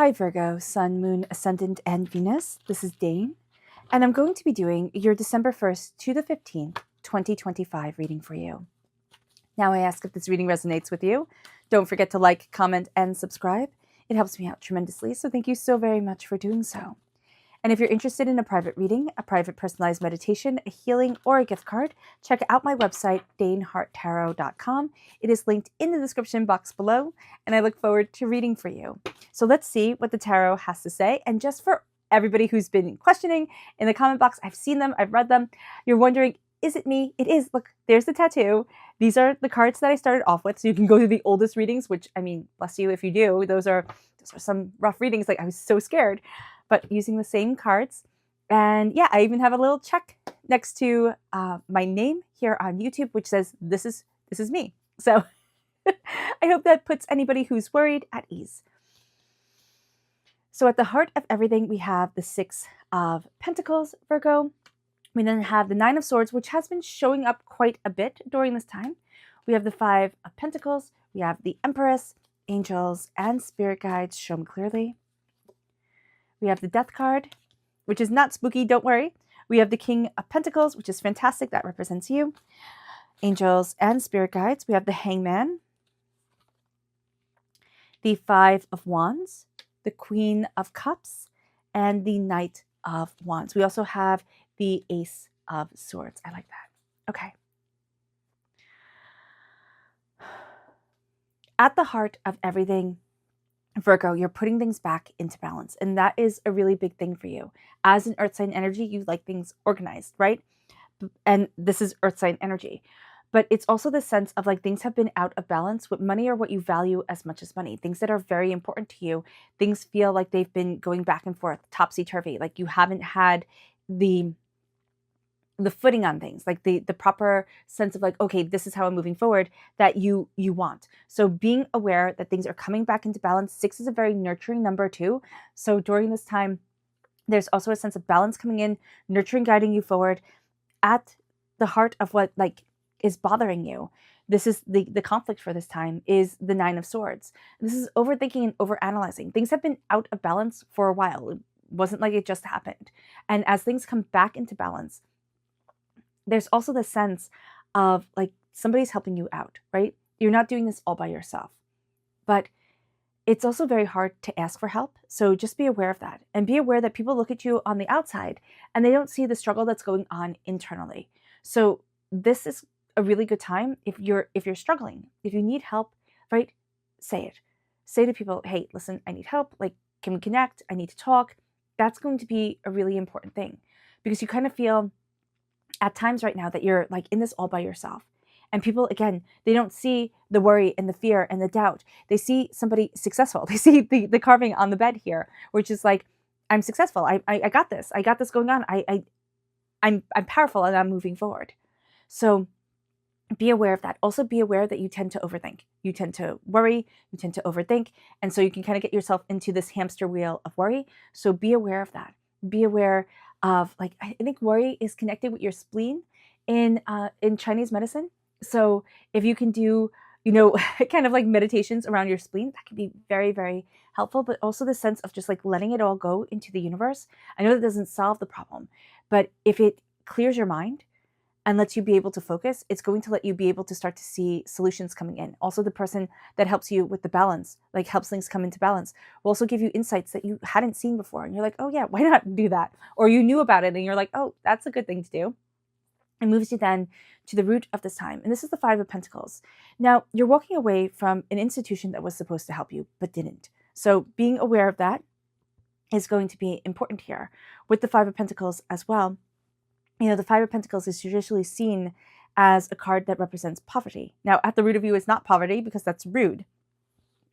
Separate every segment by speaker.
Speaker 1: Hi Virgo, Sun, Moon, Ascendant, and Venus. This is Dane, and I'm going to be doing your December 1st to the 15th, 2025 reading for you. Now I ask if this reading resonates with you. Don't forget to like, comment, and subscribe. It helps me out tremendously, so thank you so very much for doing so. And if you're interested in a private reading, a private personalized meditation, a healing, or a gift card, check out my website, daneharttarot.com. It is linked in the description box below, and I look forward to reading for you. So let's see what the tarot has to say. And just for everybody who's been questioning in the comment box, I've seen them, I've read them. You're wondering, is it me? It is. Look, there's the tattoo. These are the cards that I started off with. So you can go to the oldest readings, which, I mean, bless you if you do. Those are some rough readings. Like, I was so scared. But using the same cards. And yeah, I even have a little check next to my name here on YouTube, which says, this is me. So I hope that puts anybody who's worried at ease. So at the heart of everything, we have the Six of Pentacles, Virgo. We then have the Nine of Swords, which has been showing up quite a bit during this time. We have the Five of Pentacles. We have the Empress, angels, and spirit guides. Show me clearly. We have the Death card, which is not spooky, don't worry. We have the King of Pentacles, which is fantastic. That represents you. Angels and spirit guides. We have the Hangman, the Five of Wands, the Queen of Cups, and the Knight of Wands. We also have the Ace of Swords. I like that. Okay. At the heart of everything, Virgo, you're putting things back into balance. And that is a really big thing for you. As an earth sign energy, you like things organized, right? And this is earth sign energy. But it's also the sense of like things have been out of balance with money or what you value as much as money. Things that are very important to you. Things feel like they've been going back and forth, topsy-turvy. Like you haven't had the footing on things, like the proper sense of like, okay, this is how I'm moving forward that you want. So being aware that things are coming back into balance. 6 is a very nurturing number too. So during this time, there's also a sense of balance coming in, nurturing, guiding you forward. At the heart of what like is bothering you, this is the conflict for this time is the Nine of Swords. This is overthinking and overanalyzing. Things have been out of balance for a while. It wasn't like it just happened. And as things come back into balance, there's also the sense of like somebody's helping you out, right? You're not doing this all by yourself. But it's also very hard to ask for help. So just be aware of that and be aware that people look at you on the outside and they don't see the struggle that's going on internally. So this is a really good time if you're struggling, if you need help, right? Say it. Say to people, hey, listen, I need help. Like, can we connect? I need to talk. That's going to be a really important thing because you kind of feel at times right now that you're like in this all by yourself. And people, again, they don't see the worry and the fear and the doubt. They see somebody successful. They see the carving on the bed here, which is like, I'm successful. I got this. I got this going on. I'm powerful and I'm moving forward. So be aware of that. Also be aware that you tend to overthink. You tend to worry. You tend to overthink. And so you can kind of get yourself into this hamster wheel of worry. So be aware of that. Be aware of like, I think worry is connected with your spleen in Chinese medicine. So if you can do, you know, kind of like meditations around your spleen, that can be very, very helpful. But also the sense of just like letting it all go into the universe. I know that doesn't solve the problem, but if it clears your mind and lets you be able to focus, it's going to let you be able to start to see solutions coming in. Also, the person that helps you with the balance, like helps things come into balance, will also give you insights that you hadn't seen before. And you're like, oh yeah, why not do that? Or you knew about it and you're like, oh, that's a good thing to do. It moves you then to the root of this time. And this is the Five of Pentacles. Now, you're walking away from an institution that was supposed to help you, but didn't. So being aware of that is going to be important here. With the Five of Pentacles as well, you know, the Five of Pentacles is usually seen as a card that represents poverty. Now, at the root of you is not poverty because that's rude.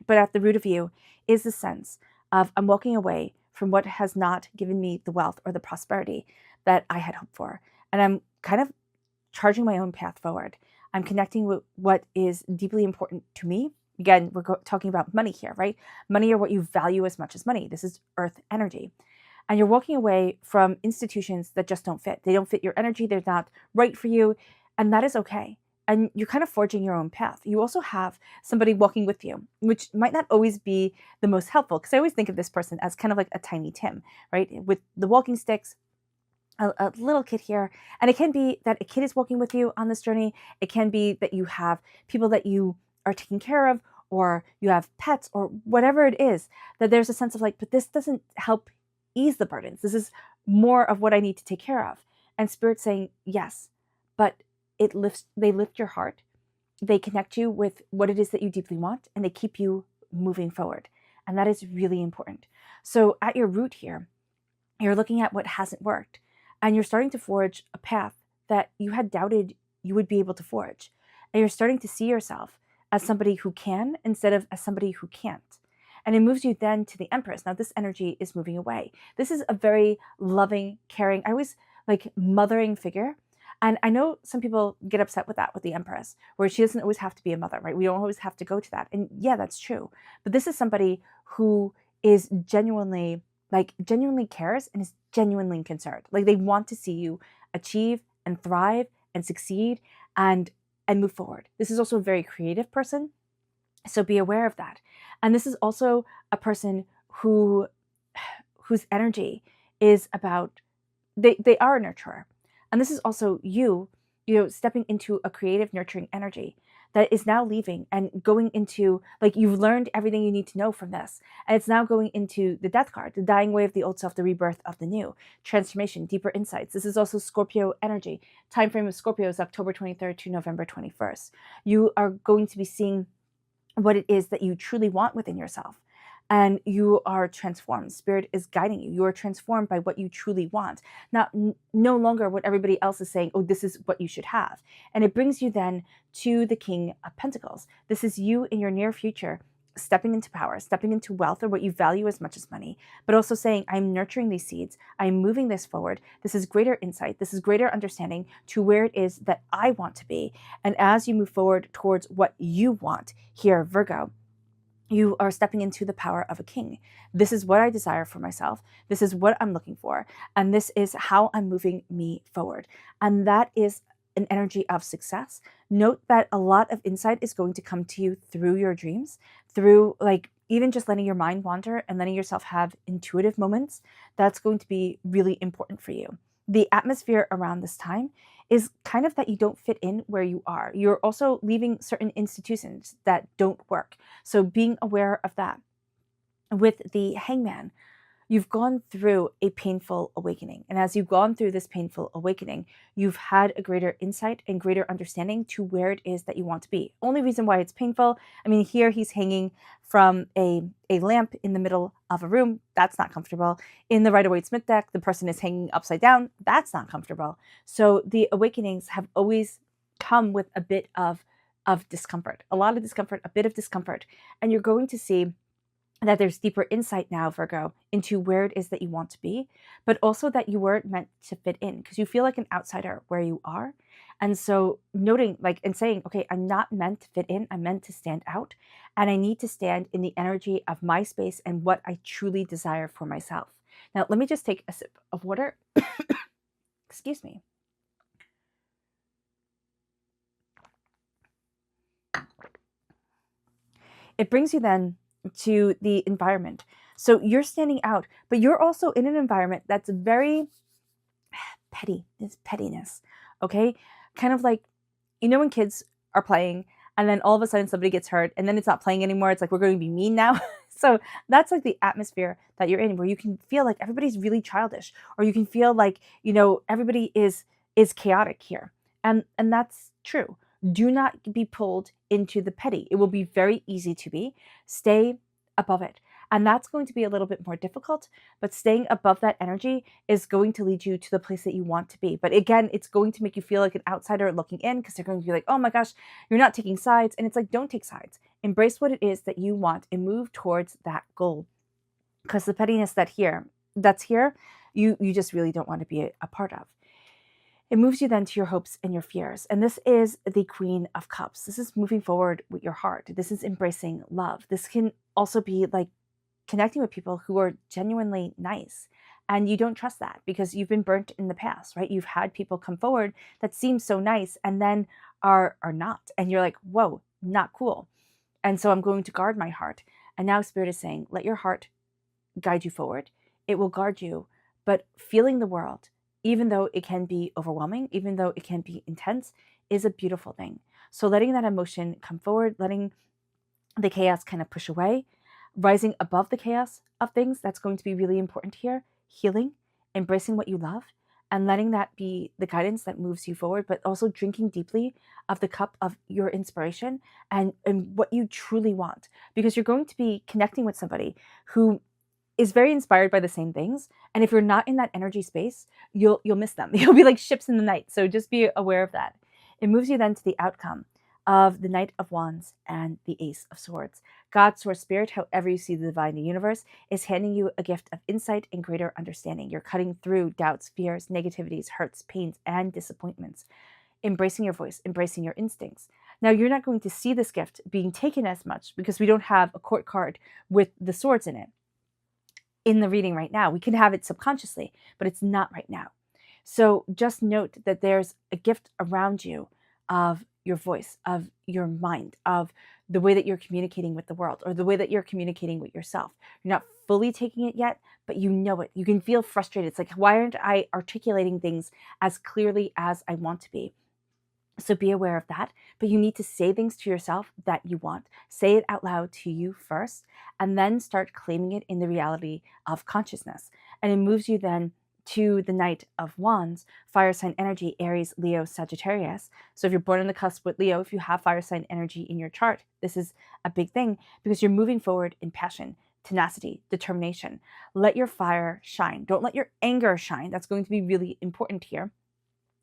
Speaker 1: But at the root of you is the sense of I'm walking away from what has not given me the wealth or the prosperity that I had hoped for. And I'm kind of charging my own path forward. I'm connecting with what is deeply important to me. Again, we're talking about money here, right? Money or what you value as much as money. This is earth energy. And you're walking away from institutions that just don't fit. They don't fit your energy. They're not right for you. And that is okay. and you're kind of forging your own path. You also have somebody walking with you, which might not always be the most helpful, because I always think of this person as kind of like a tiny Tim, right? With the walking sticks, a little kid here. And it can be that a kid is walking with you on this journey. It can be that you have people that you are taking care of, or you have pets, or whatever it is, that there's a sense of like, but this doesn't help ease the burdens. This is more of what I need to take care of. And Spirit's saying, yes, but they lift your heart. They connect you with what it is that you deeply want, and they keep you moving forward. And that is really important. So at your root here, you're looking at what hasn't worked, and you're starting to forge a path that you had doubted you would be able to forge. And you're starting to see yourself as somebody who can instead of as somebody who can't. And it moves you then to the Empress. Now, this energy is moving away. This is a very loving, caring, I always like mothering figure. And I know some people get upset with that, with the Empress, where she doesn't always have to be a mother, right? We don't always have to go to that. And yeah, that's true. But this is somebody who is genuinely cares and is genuinely concerned. Like, they want to see you achieve and thrive and succeed and move forward. This is also a very creative person, so be aware of that. And this is also a person whose energy is about, they are a nurturer. And this is also you stepping into a creative, nurturing energy that is now leaving and going into, like, you've learned everything you need to know from this. And it's now going into the Death card, the dying away of the old self, the rebirth of the new, transformation, deeper insights. This is also Scorpio energy. Time frame of Scorpio is October 23rd to November 21st. You are going to be seeing what it is that you truly want within yourself. And you are transformed. Spirit is guiding you. You are transformed by what you truly want. Not no longer what everybody else is saying, oh, this is what you should have. And it brings you then to the King of Pentacles. This is you in your near future, stepping into power, stepping into wealth, or what you value as much as money, but also saying, I'm nurturing these seeds. I'm moving this forward. This is greater insight. This is greater understanding to where it is that I want to be. And as you move forward towards what you want here, Virgo, you are stepping into the power of a king. This is what I desire for myself. This is what I'm looking for. And this is how I'm moving me forward. And that is an energy of success. Note that a lot of insight is going to come to you through your dreams, through like even just letting your mind wander and letting yourself have intuitive moments. That's going to be really important for you. The atmosphere around this time is kind of that you don't fit in where you are. You're also leaving certain institutions that don't work. So being aware of that. With the Hangman, you've gone through a painful awakening. And as you've gone through this painful awakening, you've had a greater insight and greater understanding to where it is that you want to be. Only reason why it's painful, I mean, here he's hanging from a lamp in the middle of a room. That's not comfortable. In the Rider-Waite-Smith deck, the person is hanging upside down. That's not comfortable. So the awakenings have always come with a bit of discomfort, a lot of discomfort, a bit of discomfort. And you're going to see that there's deeper insight now, Virgo, into where it is that you want to be, but also that you weren't meant to fit in because you feel like an outsider where you are. And so noting and saying, okay, I'm not meant to fit in. I'm meant to stand out. And I need to stand in the energy of my space and what I truly desire for myself. Now, let me just take a sip of water. Excuse me. It brings you then to the environment. So you're standing out, but you're also in an environment that's very petty. It's pettiness, okay? Kind of like, when kids are playing and then all of a sudden somebody gets hurt and then it's not playing anymore. It's like, we're going to be mean now. So that's like the atmosphere that you're in, where you can feel like everybody's really childish, or you can feel like, everybody is chaotic here. And that's true. Do not be pulled into the petty. It will be very easy to be. Stay above it. And that's going to be a little bit more difficult, but staying above that energy is going to lead you to the place that you want to be. But again, it's going to make you feel like an outsider looking in, because they're going to be like, oh my gosh, you're not taking sides. And it's like, don't take sides. Embrace what it is that you want and move towards that goal. Because the pettiness that's here, you just really don't want to be a part of. It moves you then to your hopes and your fears. And this is the Queen of Cups. This is moving forward with your heart. This is embracing love. This can also be like connecting with people who are genuinely nice And you don't trust that because you've been burnt in the past, right? You've had people come forward that seem so nice and then are not. And you're like, whoa, not cool. And so I'm going to guard my heart. And now Spirit is saying, let your heart guide you forward. It will guard you. But feeling the world, even though it can be overwhelming, even though it can be intense, is a beautiful thing. So letting that emotion come forward, letting the chaos kind of push away, rising above the chaos of things, that's going to be really important here. Healing, embracing what you love, and letting that be the guidance that moves you forward, but also drinking deeply of the cup of your inspiration and what you truly want. Because you're going to be connecting with somebody who is very inspired by the same things. And if you're not in that energy space, you'll miss them. You'll be like ships in the night. So just be aware of that. It moves you then to the outcome of the Knight of Wands and the Ace of Swords. God, Source, Spirit, however you see the divine universe, is handing you a gift of insight and greater understanding. You're cutting through doubts, fears, negativities, hurts, pains, and disappointments. Embracing your voice, embracing your instincts. Now, you're not going to see this gift being taken as much because we don't have a court card with the swords in it in the reading right now. We can have it subconsciously, but it's not right now. So just note that there's a gift around you of your voice, of your mind, of the way that you're communicating with the world or the way that you're communicating with yourself. You're not fully taking it yet, but you know it. You can feel frustrated. It's like, why aren't I articulating things as clearly as I want to be? So be aware of that, but you need to say things to yourself that you want. Say it out loud to you first, and then start claiming it in the reality of consciousness. And it moves you then to the Knight of Wands, fire sign energy, Aries, Leo, Sagittarius. So if you're born on the cusp with Leo, if you have fire sign energy in your chart, this is a big thing because you're moving forward in passion, tenacity, determination. Let your fire shine. Don't let your anger shine. That's going to be really important here,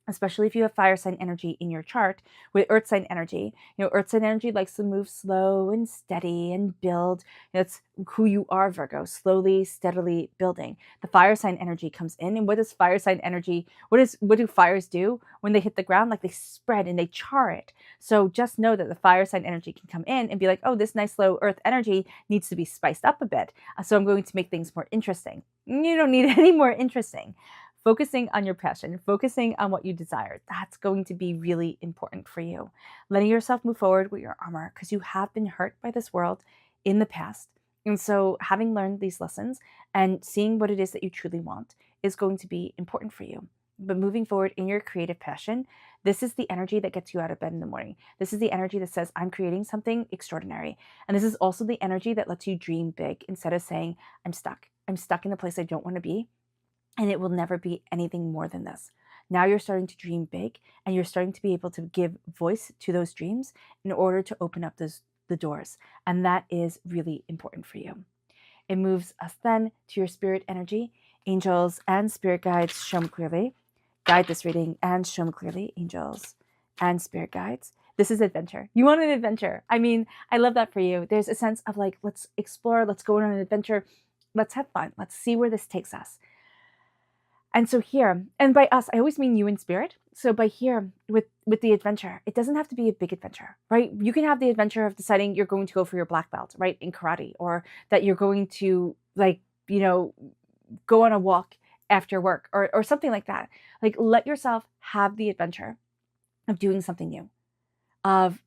Speaker 1: especially if you have fire sign energy in your chart. With earth sign energy, earth sign energy likes to move slow and steady and build. That's who you are, Virgo, slowly, steadily building. The fire sign energy comes in, and what does fire sign energy, what do fires do when they hit the ground? Like, they spread and they char it. So just know that the fire sign energy can come in and be like, oh, this nice slow earth energy needs to be spiced up a bit. So I'm going to make things more interesting. You don't need any more interesting. Focusing on your passion, focusing on what you desire, that's going to be really important for you. Letting yourself move forward with your armor because you have been hurt by this world in the past. And so having learned these lessons and seeing what it is that you truly want is going to be important for you. But moving forward in your creative passion, this is the energy that gets you out of bed in the morning. This is the energy that says, I'm creating something extraordinary. And this is also the energy that lets you dream big instead of saying, I'm stuck. I'm stuck in the place I don't want to be, and it will never be anything more than this. Now you're starting to dream big, and you're starting to be able to give voice to those dreams in order to open up the doors. And that is really important for you. It moves us then to your spirit energy. Angels and spirit guides, show me clearly. Guide this reading and show me clearly, angels and spirit guides. This is adventure. You want an adventure. I mean, I love that for you. There's a sense of like, let's explore, let's go on an adventure, let's have fun, let's see where this takes us. And so here, and by us, I always mean you in spirit. So by here, with the adventure, it doesn't have to be a big adventure, right? You can have the adventure of deciding you're going to go for your black belt, right, in karate, or that you're going to, like, go on a walk after work, or something like that. Like, let yourself have the adventure of doing something new, of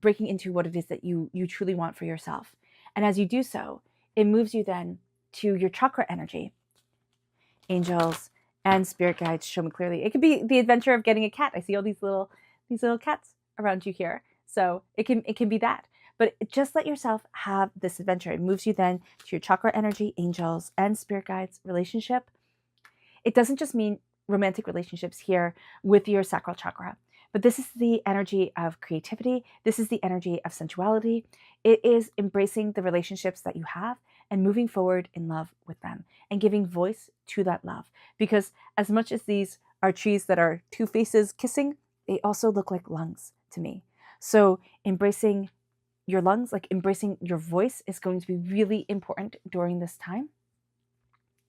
Speaker 1: breaking into what it is that you truly want for yourself. And as you do so, it moves you then to your chakra energy. Angels and spirit guides, show me clearly. It could be the adventure of getting a cat. I see all these little cats around you here. So it can be that. But just let yourself have this adventure. It moves you then to your chakra energy, angels and spirit guides, relationship. It doesn't just mean romantic relationships here with your sacral chakra, but this is the energy of creativity. This is the energy of sensuality. It is embracing the relationships that you have and moving forward in love with them and giving voice to that love. Because as much as these are trees that are two faces kissing, they also look like lungs to me. So embracing your lungs, like embracing your voice, is going to be really important during this time.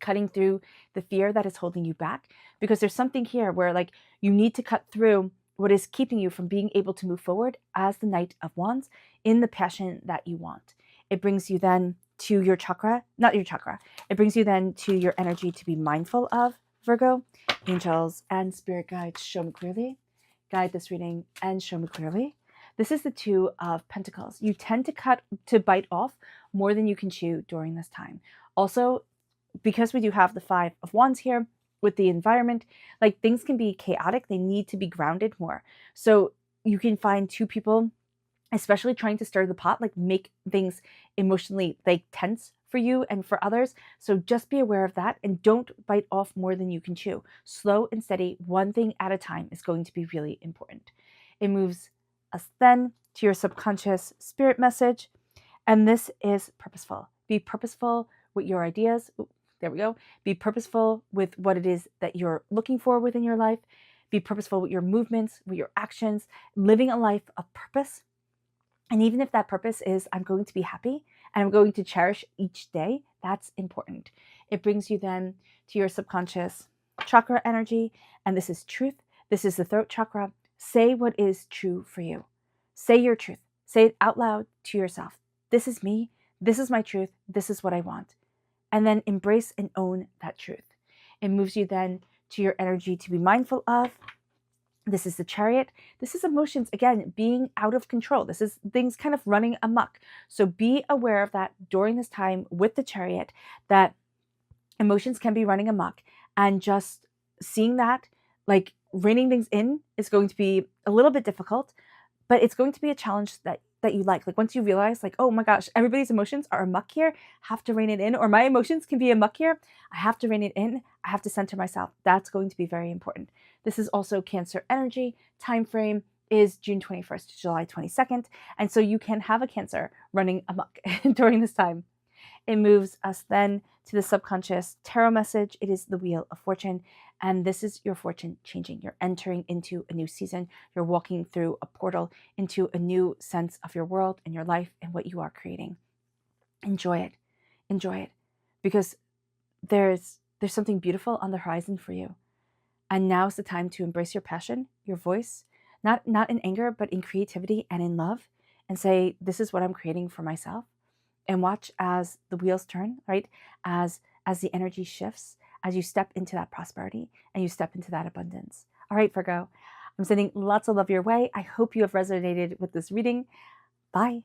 Speaker 1: Cutting through the fear that is holding you back, because there's something here where, like, you need to cut through what is keeping you from being able to move forward as the Knight of Wands in the passion that you want. It brings you then to your chakra, not your chakra. It brings you then to your energy to be mindful of, Virgo. Angels and spirit guides, show me clearly. Guide this reading and show me clearly. This is the Two of Pentacles. You tend to bite off more than you can chew during this time. Also, because we do have the Five of Wands here with the environment, like things can be chaotic. They need to be grounded more. So you can find two people, especially trying to stir the pot, like make things emotionally like tense for you and for others. So just be aware of that and don't bite off more than you can chew. Slow and steady, one thing at a time is going to be really important. It moves us then to your subconscious spirit message. And this is purposeful. Be purposeful with your ideas. Ooh, there we go. Be purposeful with what it is that you're looking for within your life. Be purposeful with your movements, with your actions, living a life of purpose. And even if that purpose is, I'm going to be happy and I'm going to cherish each day, that's important. It brings you then to your subconscious chakra energy. And this is truth. This is the throat chakra. Say what is true for you. Say your truth. Say it out loud to yourself. This is me. This is my truth. This is what I want. And then embrace and own that truth. It moves you then to your energy to be mindful of. This is the Chariot. This is emotions, again, being out of control. This is things kind of running amok. So be aware of that during this time with the Chariot, that emotions can be running amok, and just seeing that, like reining things in is going to be a little bit difficult, but it's going to be a challenge that you like. Like once you realize like, oh my gosh, everybody's emotions are amok here, have to rein it in, or my emotions can be amok here, I have to rein it in, I have to center myself. That's going to be very important. This is also Cancer energy. Time frame is June 21st to July 22nd. And so you can have a Cancer running amok during this time. It moves us then to the subconscious tarot message. It is the Wheel of Fortune. And this is your fortune changing. You're entering into a new season. You're walking through a portal into a new sense of your world and your life and what you are creating. Enjoy it. Enjoy it. Because there's something beautiful on the horizon for you. And now's the time to embrace your passion, your voice, not in anger, but in creativity and in love, and say, this is what I'm creating for myself. And watch as the wheels turn, right? As the energy shifts, as you step into that prosperity and you step into that abundance. All right, Virgo, I'm sending lots of love your way. I hope you have resonated with this reading. Bye.